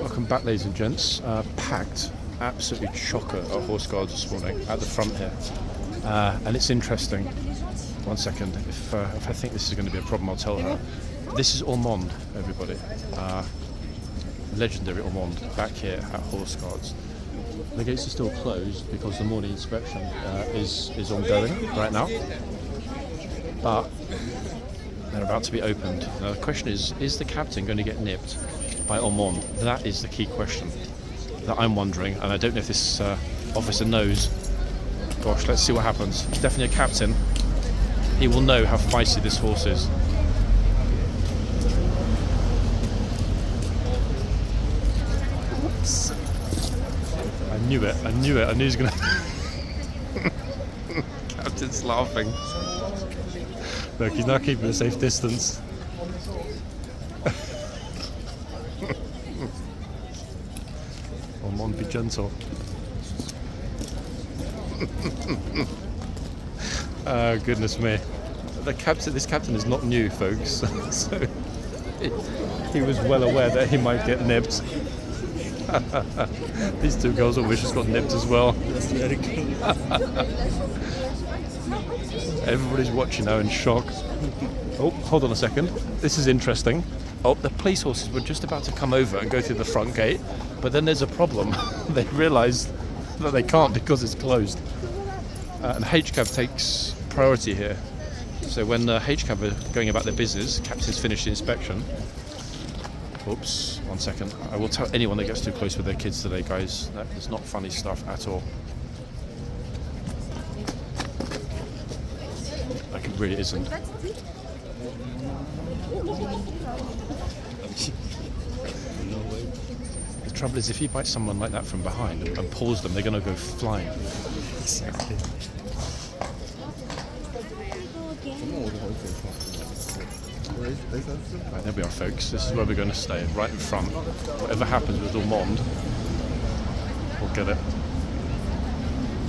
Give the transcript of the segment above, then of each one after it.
Welcome back, ladies and gents. Packed, absolutely chocker at Horse Guards this morning at the front here. And it's interesting. One second, if I think this is going to be a problem, I'll tell her. This is Ormonde, everybody. Legendary Ormonde, back here at Horse Guards. The gates are still closed because the morning inspection is ongoing right now. But they're about to be opened. Now the question is the captain going to get nipped by Ormonde? That is the key question that I'm wondering, and I don't know if this officer knows. Gosh, let's see what happens. He's definitely a captain. He will know how feisty this horse is. Oops. I knew it, I knew he was going to... Captain's laughing. Look, he's now keeping a safe distance. Ormonde, be gentle. Oh, goodness me. This captain is not new, folks. So he was well aware that he might get nipped. These two girls all wish just got nipped as well. Everybody's watching now in shock. Oh, hold on a second. This is interesting. Oh, the police horses were just about to come over and go through the front gate, but then there's a problem. They realise that they can't because it's closed. And HCAV takes priority here. So when HCAV are going about their business, captain's finished the inspection. Oops, one second. I will tell anyone that gets too close with their kids today, guys. That is not funny stuff at all. Like, it really isn't. The trouble is, if you bite someone like that from behind and pulls them, they're going to go flying. Exactly. Right, there we are, folks. This is where we're going to stay, right in front. Whatever happens with Ormonde, we'll get it.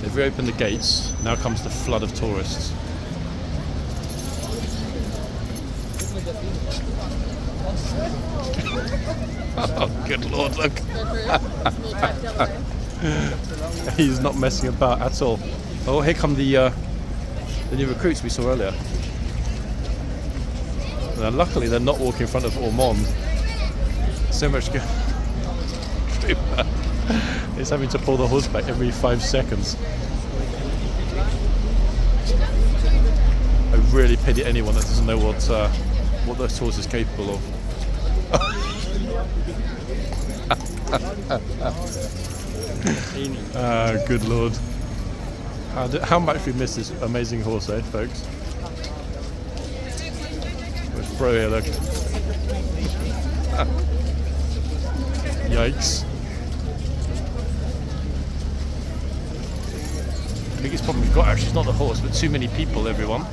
They've reopened the gates. Now comes the flood of tourists. Oh, good Lord, look. He's not messing about at all. Oh, here come the new recruits we saw earlier. Now, luckily, they're not walking in front of Ormonde. So much good. It's having to pull the horse back every 5 seconds. I really pity anyone that doesn't know what this horse is capable of. Good Lord. How much we miss this amazing horse, eh, folks? Where's Bro here, look. Yikes. The biggest problem we've got actually is not the horse, but too many people, everyone.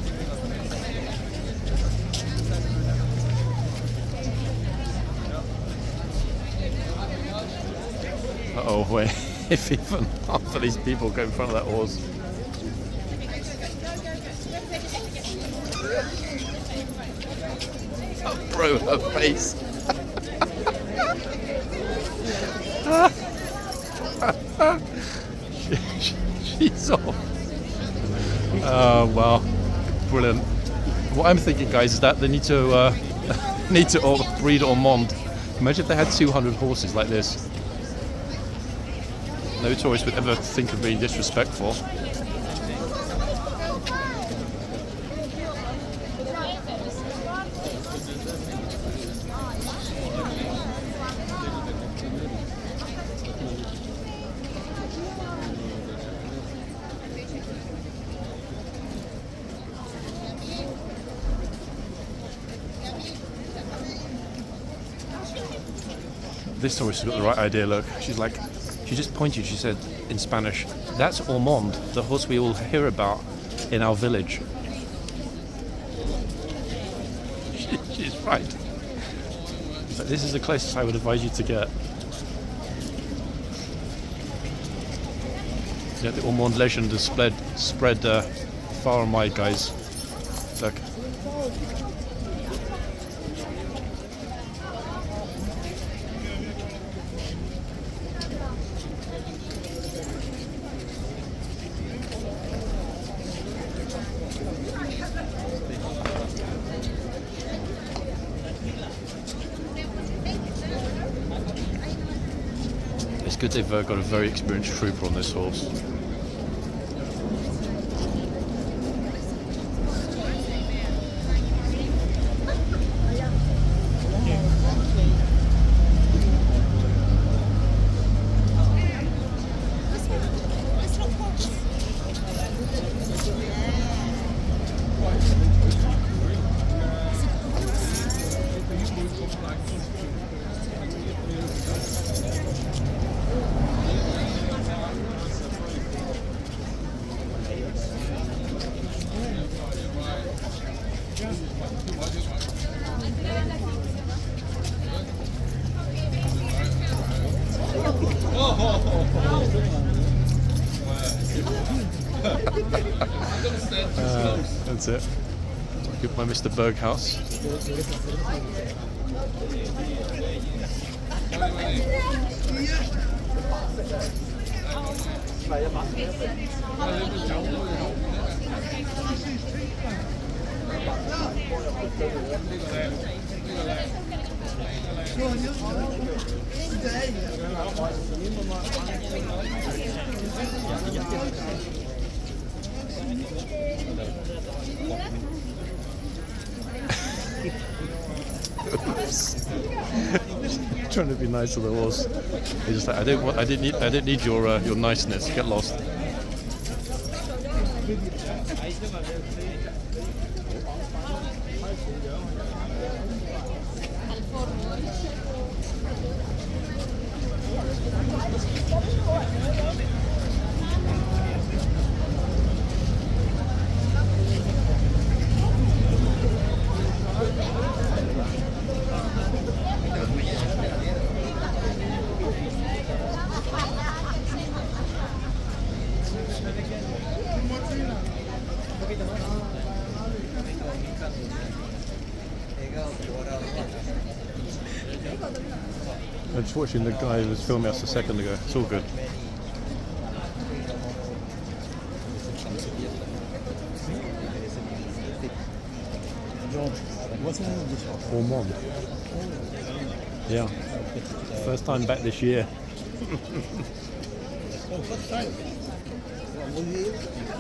Uh-oh, wait. If even half of these people go in front of that horse. Oh, bro, her face. She's off. Oh, wow. Brilliant. What I'm thinking, guys, is that they need to breed Ormonde. Imagine if they had 200 horses like this. No tourist would ever think of being disrespectful. This tourist has got the right idea, look. She just pointed, she said in Spanish, "That's Ormonde, the horse we all hear about in our village." She's right. But this is the closest I would advise you to get. Yeah, the Ormonde legend has spread far and wide, guys. Look. It's good they've got a very experienced trooper on this horse. That's it. Good by Mr. Berghaus. Trying to be nice to the horse. He's just like, I didn't need your niceness. Get lost. I'm just watching the guy who was filming us a second ago. It's all good. What's the name of this horse? Ormonde. Yeah. First time back this year. First time?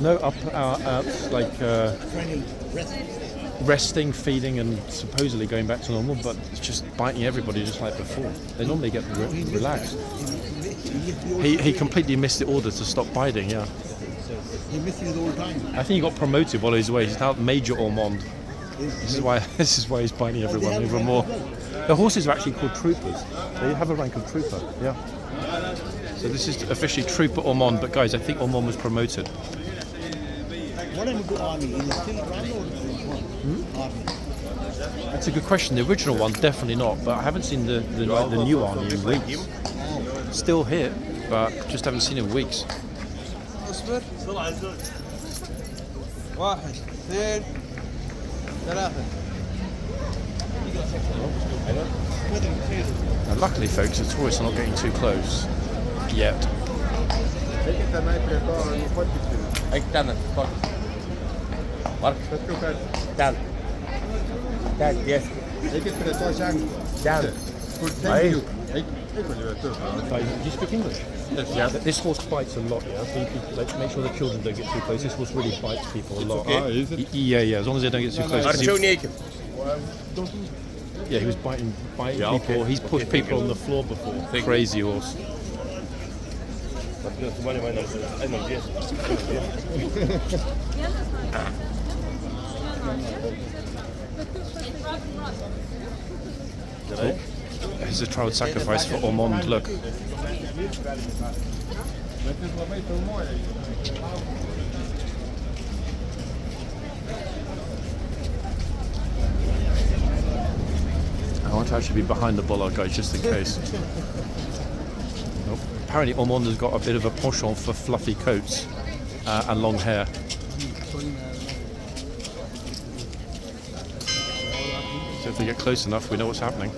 No, up out like Training, resting, feeding, and supposedly going back to normal, but it's just biting everybody just like before. They normally get relaxed. He completely missed the order to stop biting. Yeah. He missed it all the time. I think he got promoted while he was away. He's now Major Ormonde. This is why he's biting everyone even more. The horses are actually called troopers. They have a rank of trooper. Yeah. So this is officially Trooper Ormonde, but guys, I think Ormonde was promoted. What happened to Army? Is it still around or Army? That's a good question. The original one, definitely not, but I haven't seen the new Army in weeks. Still here, but just haven't seen it in weeks. Now, luckily, folks, the tourists are not getting too close yet. Do you speak English? Yes, yeah. This horse bites a lot, yeah? So you can make sure the children don't get too close. This horse really bites people a lot. Okay. Is it? Yeah, as long as they don't get too close. Yeah, he was biting Yeah, people. okay. He's pushed people on the floor before. Crazy horse. Here's a child sacrifice for Ormonde, look. I want to actually be behind the bollard, guys, just in case. Nope. Apparently Ormonde has got a bit of a penchant for fluffy coats and long hair. So if we get close enough, we know what's happening.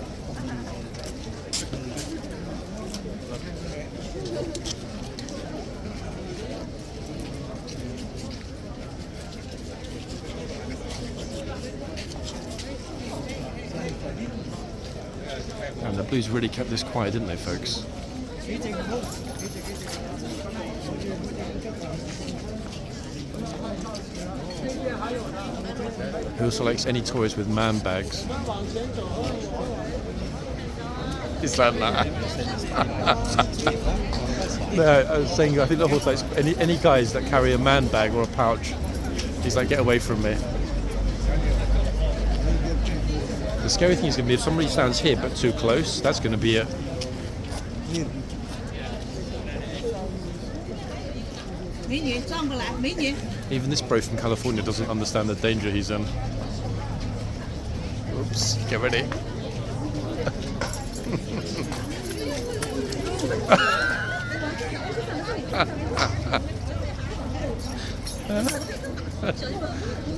And the Blues really kept this quiet, didn't they, folks? He also likes any toys with man bags. Is that nah? No, I was saying I think the horse likes any guys that carry a man bag or a pouch. He's like, get away from me. The scary thing is going to be if somebody stands here but too close, that's going to be it. Even this bro from California doesn't understand the danger he's in. Oops, get ready.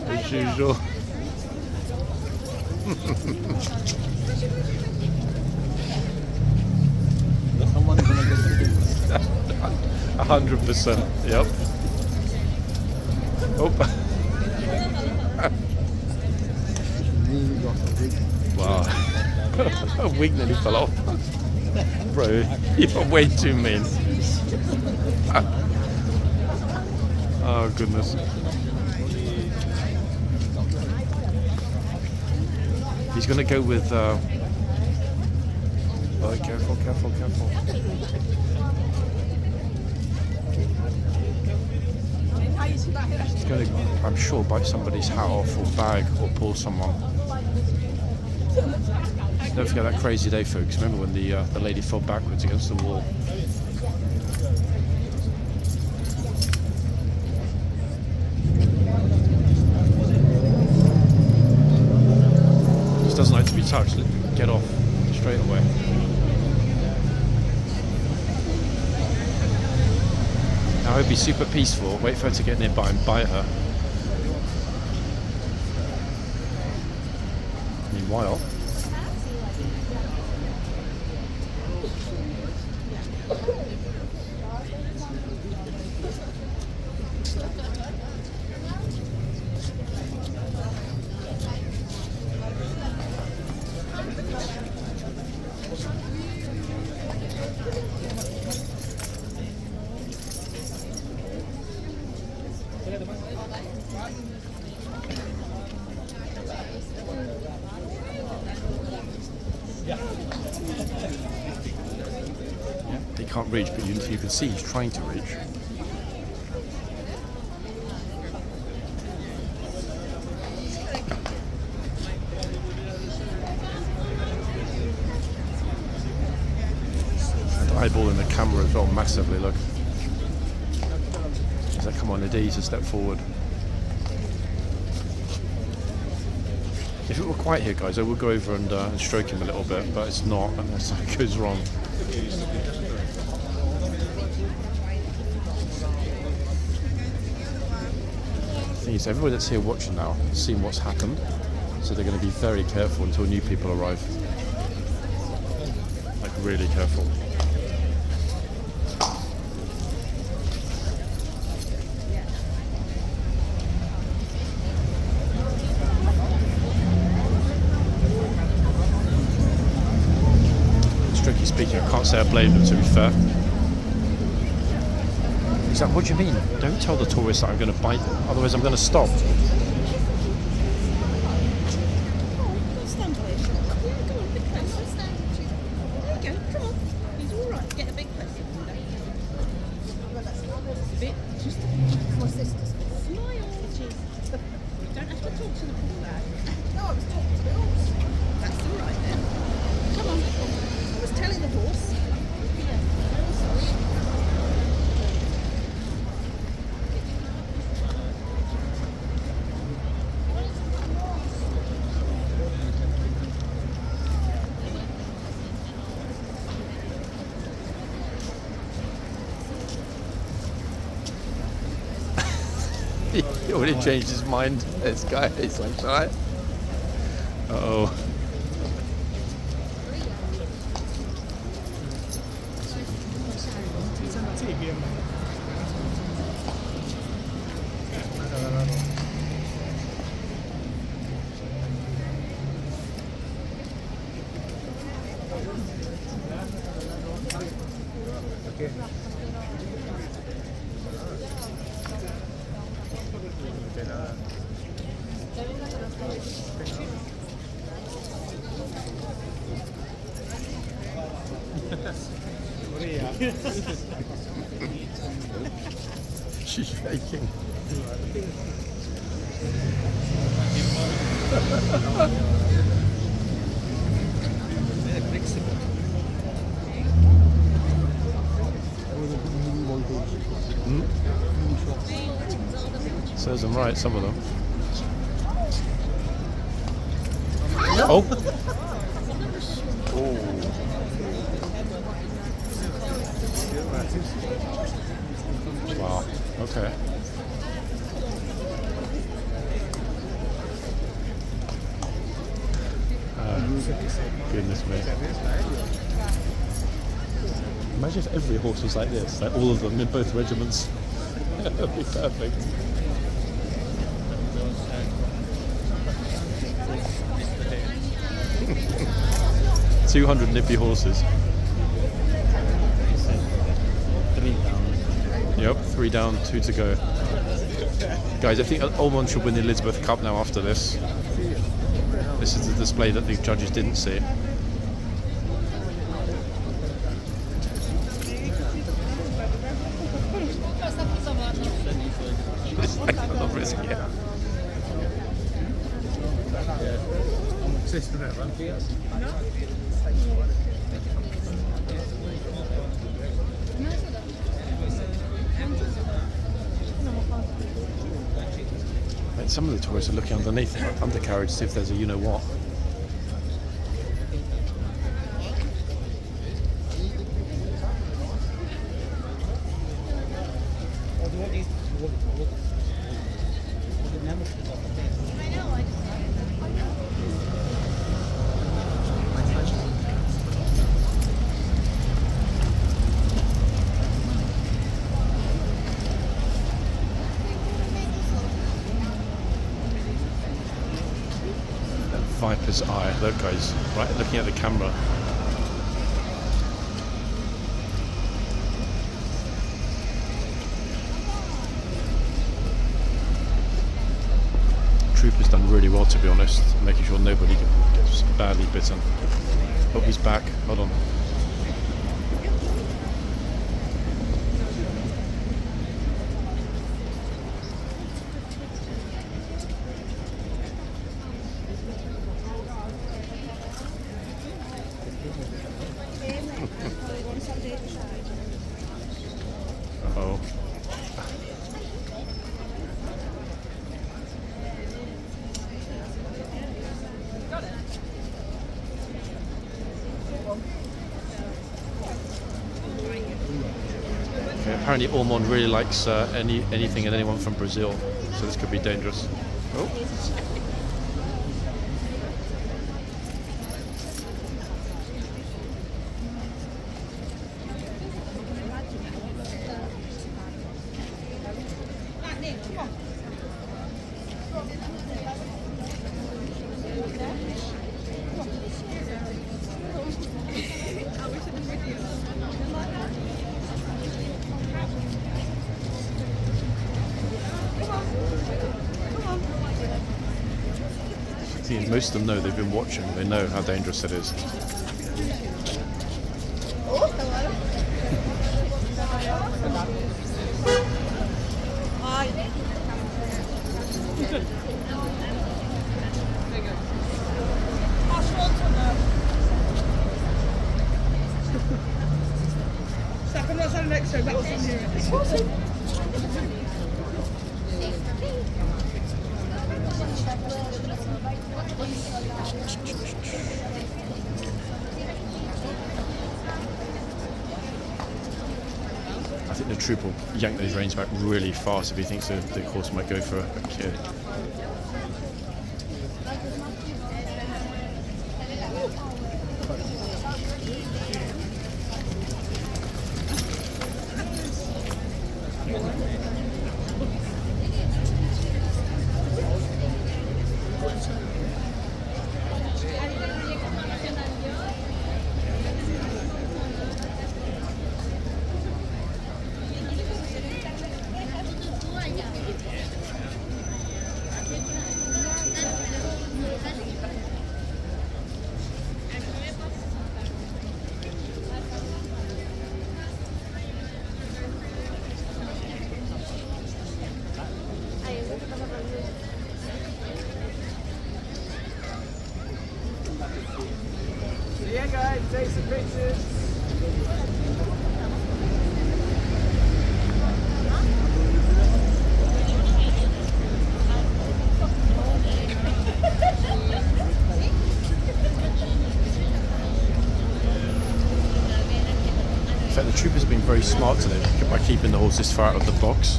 As usual. 100%. Yep. Oh. Wow. A wig nearly fell off. Bro, you're way too mean. Oh, goodness. He's going to go with... Oh, careful, careful, careful. He's going to, I'm sure, bite somebody's hat off or bag or pull someone. Don't forget that crazy day, folks. Remember when the lady fell backwards against the wall? Just doesn't like to be touched. Get off straight away. Now I'd be super peaceful. Wait for her to get nearby and bite her. Meanwhile, he can't reach, but you can see he's trying to reach. And eyeballing the camera as well massively, look. As I come on the D's a step forward. If it were quiet here, guys, I would go over and stroke him a little bit, but it's not, unless something goes wrong. The thing is, everybody that's here watching now has seen what's happened, so they're going to be very careful until new people arrive. Like, really careful. Strictly speaking, I can't say I blame them, to be fair. Is that what do you mean? Don't tell the tourists that I'm going to bite them, otherwise I'm going to stop. He already changed his mind, this guy. He's like, alright. Uh-oh. She's shaking. Serves them right, some of them. Oh! Wow, okay. Goodness me. Imagine if every horse was like this, like all of them in both regiments. That would be perfect. $200 nippy horses. 3 down. Yep, 3 down, 2 to go. Guys, I think Ormonde should win the Elizabeth Cup now after this. This is the display that the judges didn't see. I'm not risking it. Some of the tourists are looking underneath the undercarriage to see if there's a you-know-what. Viper's eye, look guys, right looking at the camera. Trooper's done really well, to be honest, making sure nobody gets badly bitten. Oh, he's back, hold on. Uh-oh. Okay, apparently Ormonde really likes anything and anyone from Brazil, so this could be dangerous. Oh. Most of them know, they've been watching, they know how dangerous it is. I think the troop will yank those reins back really fast if he thinks the horse might go for a kid. fact, the troopers have been very smart today by keeping the horses far out of the box.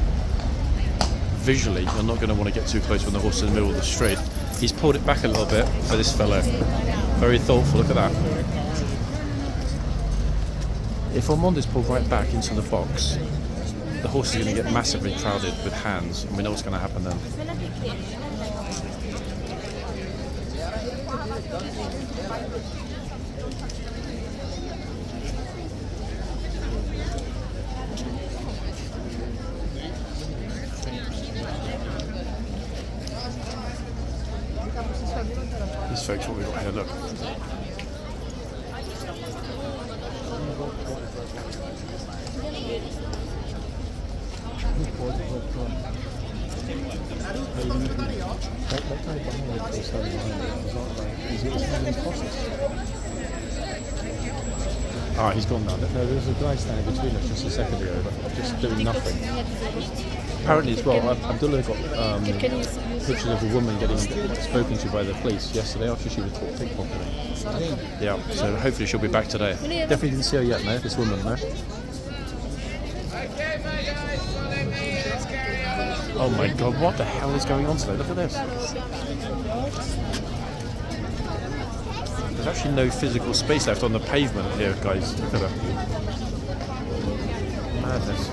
Visually, you're not going to want to get too close when the horse is in the middle of the straight. He's pulled it back a little bit for this fellow. Very thoughtful, look at that. If Ormonde is pulled right back into the box, the horse is going to get massively crowded with hands, and we know what's going to happen then. These folks, what we've got here, look. Ah, he's gone now. No, there was a guy standing between us just a second ago, just doing nothing. Apparently as well, Abdullah got pictures of a woman getting spoken to by the police yesterday after she was taught pickpocketing. Yeah, so hopefully she'll be back today. Definitely didn't see her yet, no, this woman, no? Oh my god, what the hell is going on today? Look at this. There's actually no physical space left on the pavement here, guys. Look at that. Madness.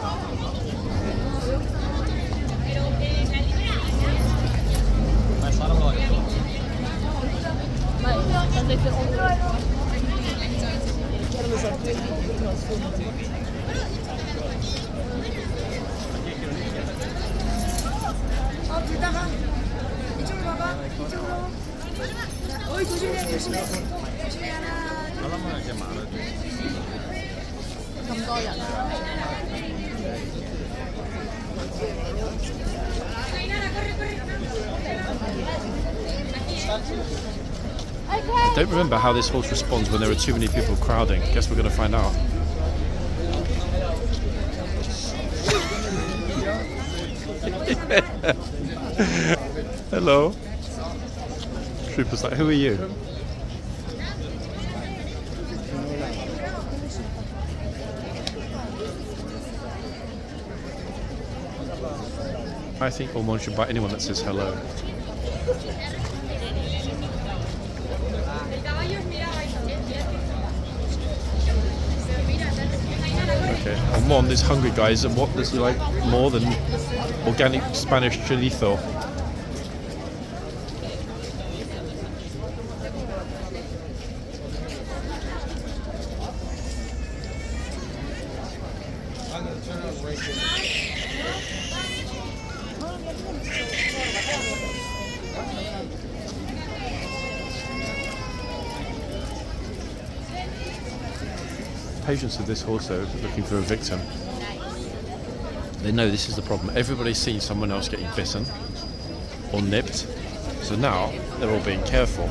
I don't remember how this horse responds when there are too many people crowding. Guess we're going to find out. Hello. Trooper's like, who are you? I think Ormonde should bite anyone that says hello. Okay, Ormonde is hungry, guys, and what does he like more than organic Spanish chorizo? Patience of this horse though, looking for a victim. They know this is the problem. Everybody's seen someone else getting bitten or nipped, so now they're all being careful.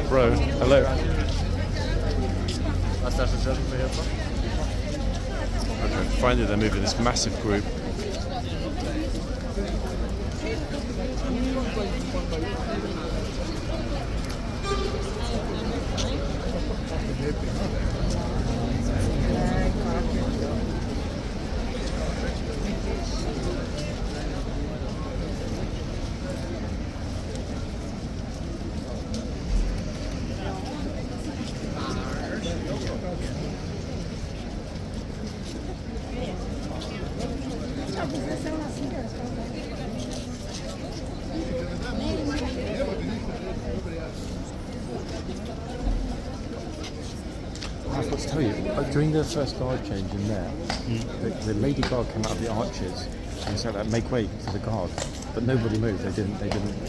Bro, hello. Okay, finally they're moving this massive group. I've got to tell you, during the first guard change in there, the lady guard came out of the arches And so like, make way to the guard. But nobody moved. They didn't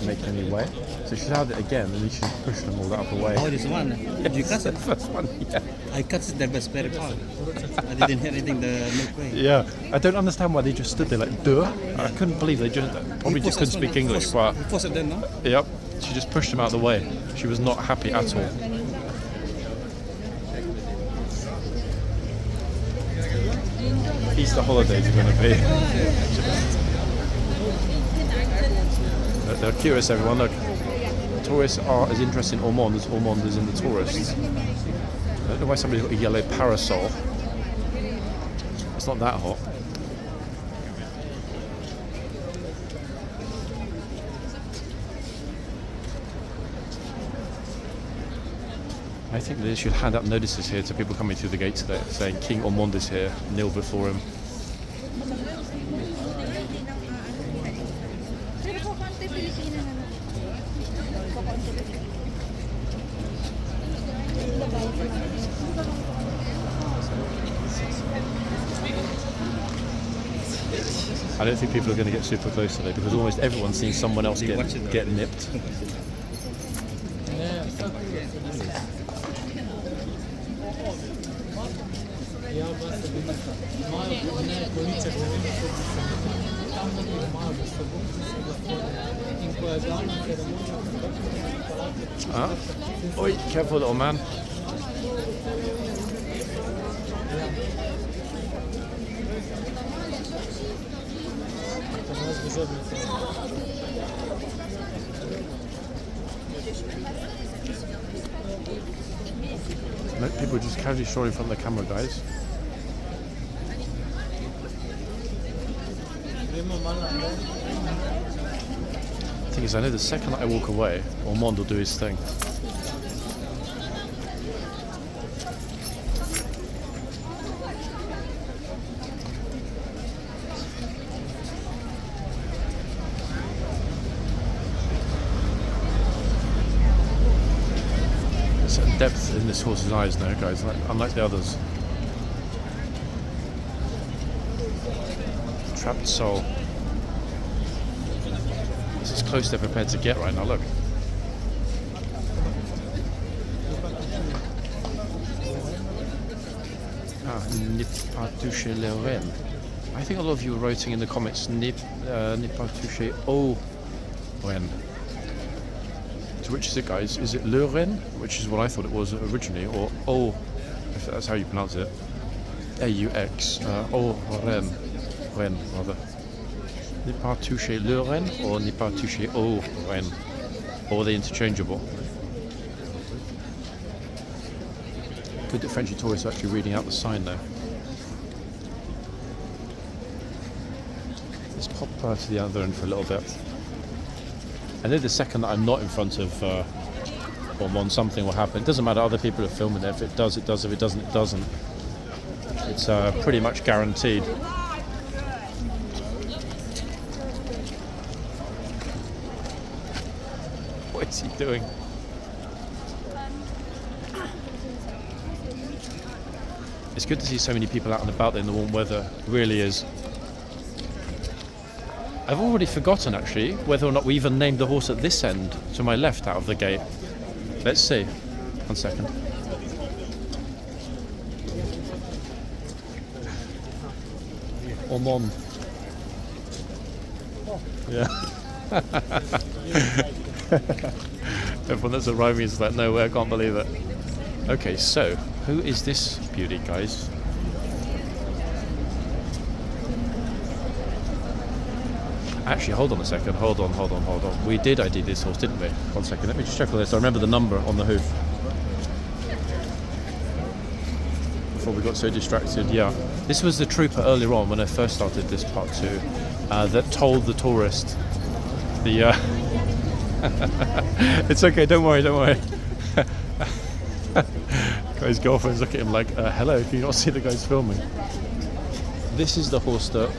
make any way. So she shouted it again, and then she pushed them all out of the way. Oh, this one. Did you cut The it? first one, yeah. I cut it there, but spare part. I didn't hear anything. The make way. Yeah, I don't understand why they just stood there like, duh. I couldn't believe they probably just couldn't speak English, but Force it then, no? yep, she just pushed them out of the way. She was not happy at all. Easter holidays are going to be. They're curious, everyone. Look, tourists are as interested in Ormonde as Ormonde is in the tourists. I don't know why somebody's got a yellow parasol. It's not that hot. I think they should hand out notices here to people coming through the gate today, saying King Ormonde is here, kneel before him. I don't think people are going to get super close today because almost everyone's seen someone else get nipped. Oi, careful little man. No, people just casually strolling in front of the camera, guys. The thing is, I know the second that I walk away, Ormonde will do his thing. Depth in this horse's eyes now, guys, unlike the others. Trapped soul. This is close they're prepared to get right now, look. Ne pas toucher le renne. I think a lot of you were writing in the comments, ne pas toucher au renne. So which is it, guys? Is it le renne, which is what I thought it was originally, or au, if that's how you pronounce it? A-U-X, au renne, renne rather. Ne pas toucher le renne, or ne pas toucher au renne? Or are they interchangeable? Good that Frenchy tourists are actually reading out the sign though. Let's pop to the other end for a little bit. I know the second that I'm not in front of Ormonde, something will happen. It doesn't matter, other people are filming there. If it does, it does. If it doesn't, it doesn't. It's pretty much guaranteed. What is he doing? It's good to see so many people out and about in the warm weather. It really is. I've already forgotten, actually, whether or not we even named the horse at this end, to my left out of the gate. Let's see. 1 second. Ormonde. Yeah. Everyone that's arriving is like, no way, I can't believe it. Okay, so, who is this beauty, guys? Actually, hold on a second. Hold on. We did ID this horse, didn't we? 1 second. Let me just check all this. I remember the number on the hoof. Before we got so distracted, yeah. This was the trooper earlier on when I first started this part 2 that told the tourist the... It's okay, don't worry. Guy's girlfriend's looking at him like, hello, can you not see the guys filming? This is the horse that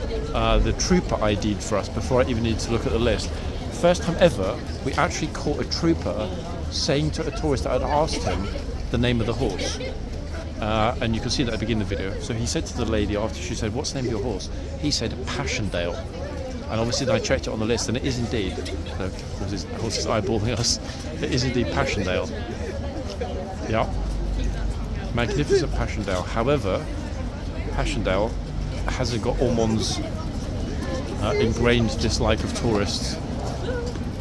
the trooper ID'd for us before I even needed to look at the list. First time ever, we actually caught a trooper saying to a tourist that had asked him the name of the horse. And you can see that at the beginning of the video. So he said to the lady after she said, what's the name of your horse? He said, Passchendaele. And obviously then I checked it on the list, and it is indeed, the horse is eyeballing us, it is indeed Passchendaele. Yeah. Magnificent Passchendaele. However, Passchendaele hasn't got Ormonde's ingrained dislike of tourists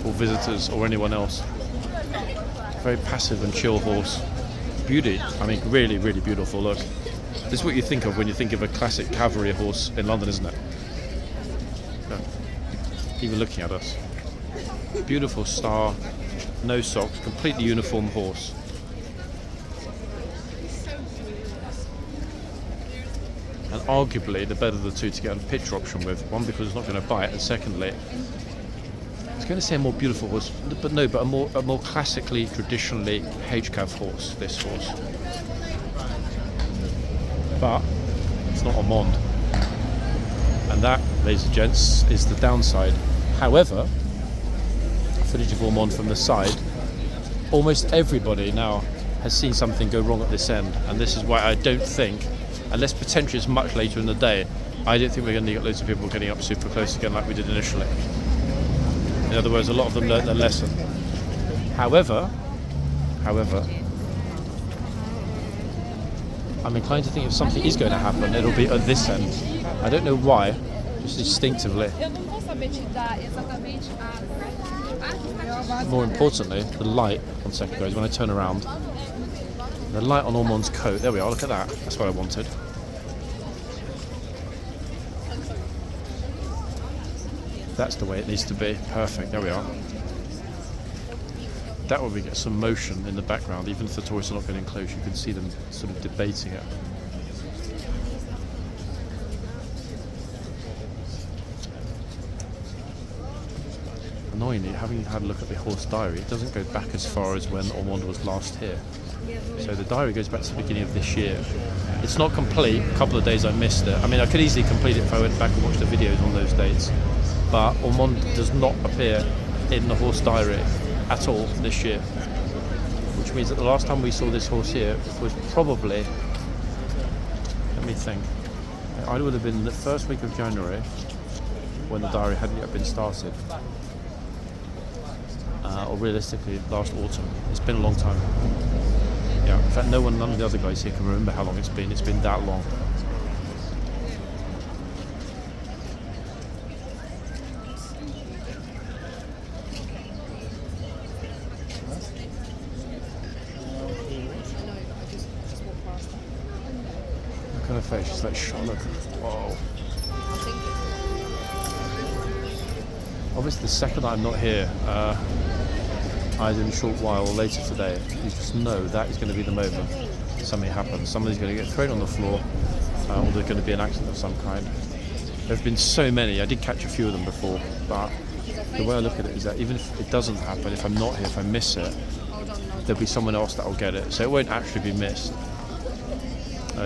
or visitors or anyone else. Very passive and chill horse. Beauty. I mean, really, really beautiful. Look. This is what you think of when you think of a classic cavalry horse in London, isn't it? Yeah. Even looking at us. Beautiful star, no socks, completely uniform horse. And arguably the better of the two to get a picture option with. One, because it's not going to bite, and secondly, I was going to say a more beautiful horse, but no, but a more classically, traditionally HCAV horse, this horse. But it's not Ormonde. And that, ladies and gents, is the downside. However, footage of Ormonde from the side, almost everybody now has seen something go wrong at this end, and this is why I don't think, unless potentially it's much later in the day, I don't think we're going to get loads of people getting up super close again like we did initially. In other words, a lot of them learnt their lesson. However, I'm inclined to think if something is going to happen, it'll be at this end. I don't know why, just instinctively. More importantly, the light, one second guys, when I turn around, the light on Ormonde's coat, there we are, look at that, that's what I wanted. That's the way it needs to be, perfect, there we are. That way we get some motion in the background, even if the tourists are not getting close, you can see them sort of debating it. Annoyingly, having had a look at the horse diary, it doesn't go back as far as when Ormonde was last here. So the diary goes back to the beginning of this year. It's not complete, a couple of days I missed it. I mean, I could easily complete it if I went back and watched the videos on those dates. But Ormonde does not appear in the horse diary at all this year. Which means that the last time we saw this horse here was probably, let me think, it would have been the first week of January when the diary hadn't yet been started. Or realistically, last autumn. It's been a long time. Yeah, in fact, none of the other guys here can remember how long it's been. It's been that long. Look at her face. She's like, Charlotte. Whoa. Obviously, the second I'm not here, either in a short while or later today, you just know that is going to be the moment something happens. Somebody's going to get thrown on the floor, or there's going to be an accident of some kind. There have been so many. I did catch a few of them before, but the way I look at it is that even if it doesn't happen, if I'm not here, if I miss it, there'll be someone else that will get it. So it won't actually be missed.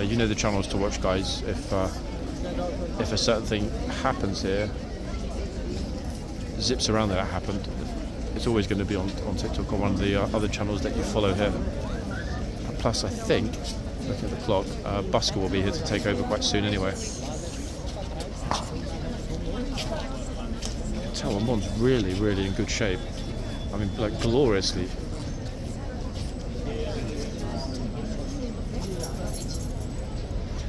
You know the channels to watch, guys. If a certain thing happens here, zips around that happened, it's always going to be on TikTok or one of the other channels that you follow here. Plus, I think, looking at the clock, Busker will be here to take over quite soon anyway. You can tell Ormonde's really, really in good shape. I mean, like, gloriously.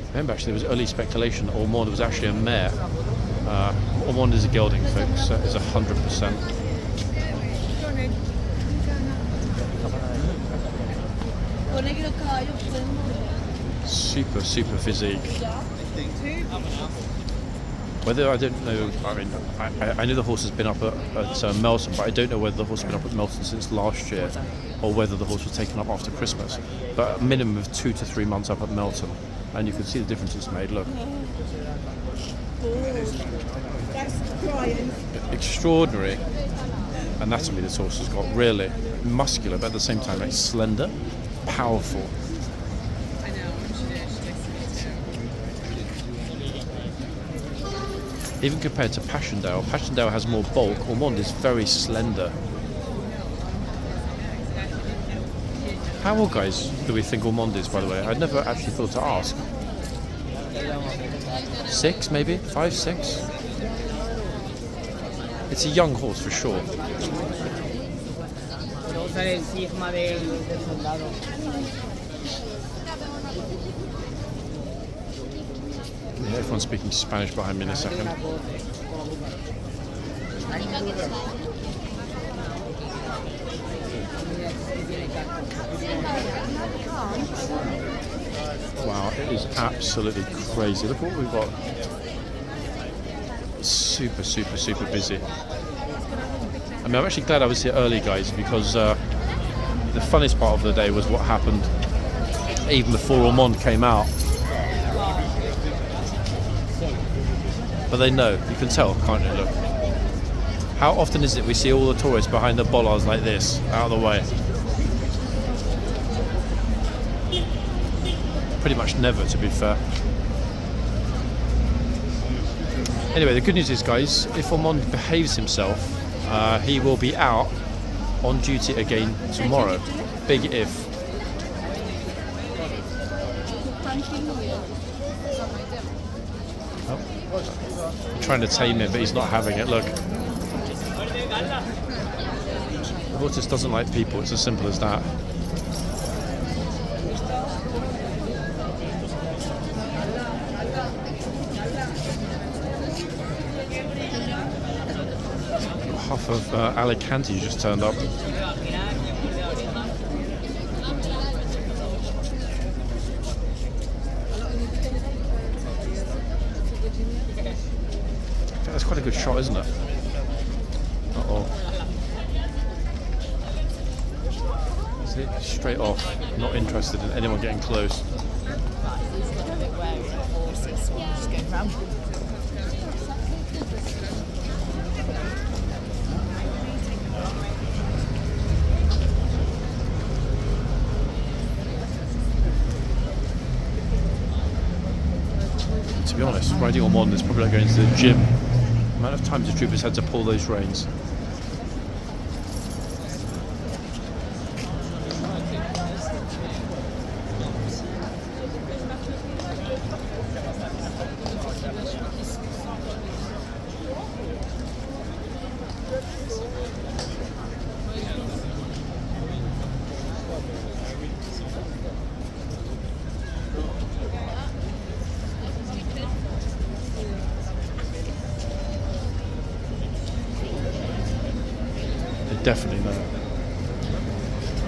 Remember, actually, there was early speculation that Ormonde was actually a mare. Ormonde is a gelding, folks, is 100%. Super, super physique. Whether, I don't know, I mean, I know the horse has been up at Melton, but I don't know whether the horse has been up at Melton since last year, or whether the horse was taken up after Christmas. But a minimum of 2 to 3 months up at Melton, and you can see the difference it's made, look. Extraordinary anatomy this horse has got, really. Muscular, but at the same time, like, slender, powerful. Even compared to Passchendaele, Passchendaele has more bulk. Ormonde is very slender. How old, guys, do we think Ormonde is, by the way? I'd never actually thought to ask. 6, maybe? 5, 6? It's a young horse for sure. Yeah, everyone's speaking Spanish behind me in a second. Wow, it is absolutely crazy. Look what we've got. Super, super, super busy. I mean, I'm actually glad I was here early, guys, because the funnest part of the day was what happened even before ORMONDE came out. But they know, you can tell, can't you? Look. How often is it we see all the tourists behind the bollards like this, out of the way? Pretty much never, to be fair. Anyway, the good news is, guys, if ORMONDE behaves himself, he will be out on duty again tomorrow. Big if. Oh. I'm trying to tame him, but he's not having it. Look. The horse just doesn't like people. It's as simple as that. Half of Alicante just turned up. That's quite a good shot, isn't it? Uh-oh. See, straight off. Not interested in anyone getting close. To be honest, riding ORMONDE is probably like going to the gym. The amount of times the troopers had to pull those reins. Definitely no.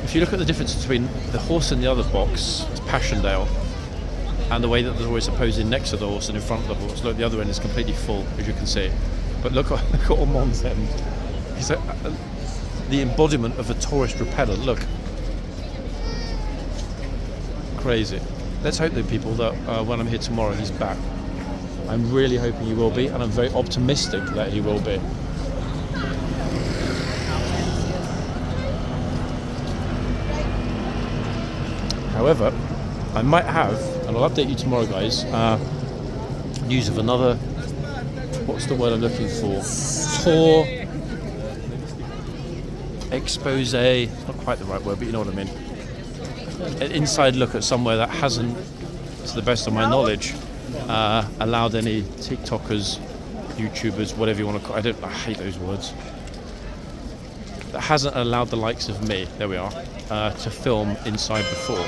If you look at the difference between the horse in the other box, it's Passchendaele, and the way that the horse is posing next to the horse and in front of the horse, look, the other end is completely full, as you can see. But look at ORMONDE's end. He's the embodiment of a tourist repeller. Look. Crazy. Let's hope, though, people, that when I'm here tomorrow, he's back. I'm really hoping he will be, and I'm very optimistic that he will be. However, I might have, and I'll update you tomorrow, guys, news of another, what's the word I'm looking for? Tour expose, it's not quite the right word, but you know what I mean. An inside look at somewhere that hasn't, to the best of my knowledge, allowed any TikTokers, YouTubers, whatever you want to call it, I hate those words, that hasn't allowed the likes of me, there we are, to film inside before.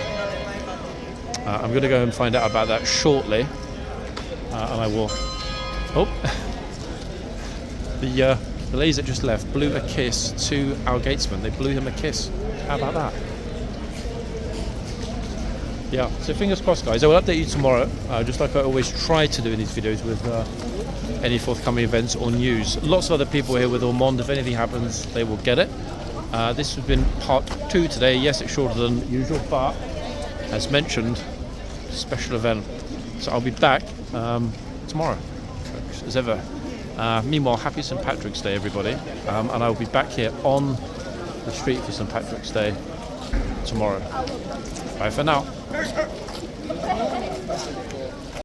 I'm going to go and find out about that shortly, and I will. Oh, the ladies that just left blew a kiss to our gatesman. They blew him a kiss. How about that? Yeah. So fingers crossed, guys. I will update you tomorrow, just like I always try to do in these videos with any forthcoming events or news. Lots of other people here with ORMONDE. If anything happens, they will get it. This has been part 2 today. Yes, it's shorter than usual, but as mentioned, special event. So I'll be back tomorrow, folks, as ever. Meanwhile, happy St. Patrick's Day, everybody. And I'll be back here on the street for St. Patrick's Day tomorrow. Bye for now.